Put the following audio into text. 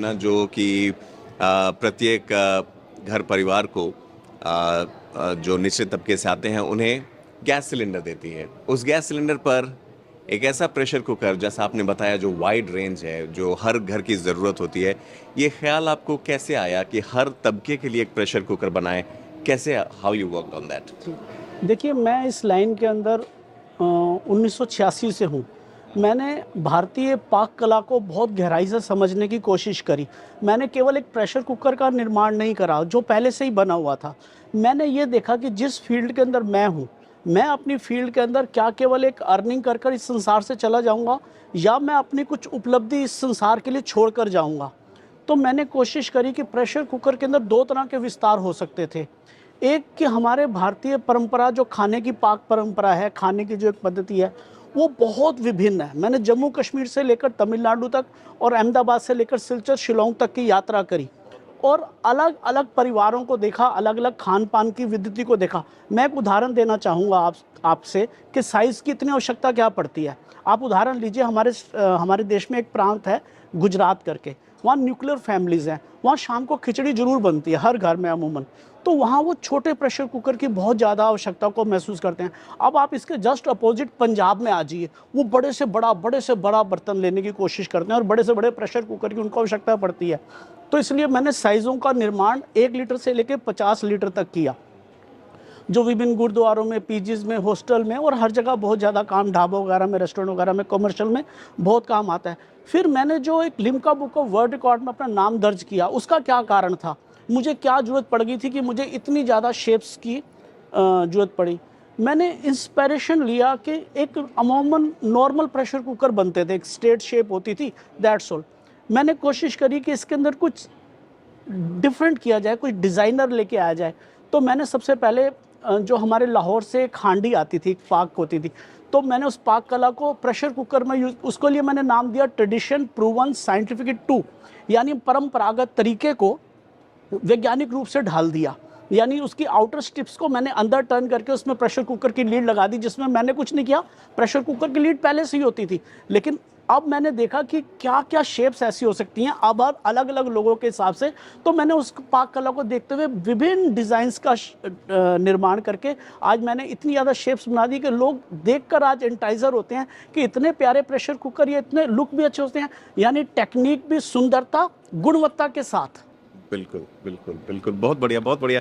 ना जो कि प्रत्येक घर परिवार को जो निश्चित तबके से आते हैं उन्हें गैस सिलेंडर देती है। उस गैस सिलेंडर पर एक ऐसा प्रेशर कुकर, जैसा आपने बताया, जो वाइड रेंज है, जो हर घर की ज़रूरत होती है। ये ख्याल आपको कैसे आया कि हर तबके के लिए एक प्रेशर कुकर बनाएं? कैसे, how you work on that? जी। देखिए, मैं इस लाइन के अंदर 1986 से हूँ। मैंने भारतीय पाक कला को बहुत गहराई से समझने की कोशिश करी। मैंने केवल एक प्रेशर कुकर का निर्माण नहीं करा, जो पहले से ही बना हुआ था। मैंने ये देखा कि जिस फ़ील्ड के अंदर मैं हूँ, मैं अपनी फ़ील्ड के अंदर क्या केवल एक अर्निंग कर कर इस संसार से चला जाऊँगा, या मैं अपनी कुछ उपलब्धि इस संसार के लिए छोड़ कर जाऊँगा। तो मैंने कोशिश करी कि प्रेशर कुकर के अंदर 2 तरह के विस्तार हो सकते थे। एक कि हमारे भारतीय परंपरा, जो खाने की पाक परंपरा है, खाने की जो एक पद्धति है, वो बहुत विभिन्न है। मैंने जम्मू कश्मीर से लेकर तमिलनाडु तक और अहमदाबाद से लेकर सिलचर, शिलांग तक की यात्रा करी और अलग-अलग परिवारों को देखा, अलग-अलग खान-पान की विद्धि को देखा। मैं एक उदाहरण देना चाहूँगा आपसे कि साइज़ की इतनी आवश्यकता क्या पड़ती है। आप उदाहरण लीजिए, हमारे देश में एक प्रांत है गुजरात करके, वहाँ न्यूक्लियर फैमिलीज़ हैं, वहाँ शाम को खिचड़ी ज़रूर बनती है हर घर में अमूमन। तो वहाँ वो छोटे प्रेशर कुकर की बहुत ज़्यादा आवश्यकता को महसूस करते हैं। अब आप इसके जस्ट अपोजिट पंजाब में आ जाइए, वो बड़े से बड़ा बर्तन लेने की कोशिश करते हैं और बड़े से बड़े प्रेशर कुकर की उनको आवश्यकता पड़ती है। तो इसलिए मैंने साइज़ों का निर्माण 1 लीटर से लेके 50 लीटर तक किया, जो विभिन्न गुरुद्वारों में, पीजीज़ में, हॉस्टल में और हर जगह बहुत ज़्यादा काम, ढाबों वगैरह में, रेस्टोरेंट वगैरह में, कमर्शियल में बहुत काम आता है। फिर मैंने जो एक Limca book of world record में अपना नाम दर्ज किया, उसका क्या कारण था? मुझे क्या ज़रूरत पड़ गई थी कि मुझे इतनी ज़्यादा शेप्स की ज़रूरत पड़ी? मैंने इंस्पिरेशन लिया कि एक अमूमन नॉर्मल प्रेशर कुकर बनते थे, एक स्ट्रेट शेप होती थी, दैट्स ऑल। मैंने कोशिश करी कि इसके अंदर कुछ डिफरेंट किया जाए, कुछ डिज़ाइनर लेके आया जाए। तो मैंने सबसे पहले जो हमारे लाहौर से एक हांडी आती थी, एक पाक होती थी, तो मैंने उस पाक कला को प्रेशर कुकर में यूज़, उसके लिए मैंने नाम दिया ट्रेडिशन प्रूवन साइंटिफिक 2, यानी परंपरागत तरीके को वैज्ञानिक रूप से ढाल दिया। यानी उसकी आउटर स्ट्रिप्स को मैंने अंदर टर्न करके उसमें प्रेशर कुकर की लीड लगा दी, जिसमें मैंने कुछ नहीं किया, प्रेशर कुकर की लीड पहले से ही होती थी। लेकिन अब मैंने देखा कि क्या-क्या शेप्स ऐसी हो सकती हैं अब अलग-अलग लोगों के हिसाब से। तो मैंने उस पाक कला को देखते हुए विभिन्न डिज़ाइंस का निर्माण करके आज मैंने इतनी ज़्यादा शेप्स बना दी कि लोग देखकर आज एंटाइज़र होते हैं कि इतने प्यारे प्रेशर कुकर, ये इतने लुक भी अच्छे होते हैं, यानी टेक्नीक भी सुंदरता, गुणवत्ता के साथ। बिल्कुल, बिल्कुल, बिल्कुल। बहुत बढ़िया, बहुत बढ़िया।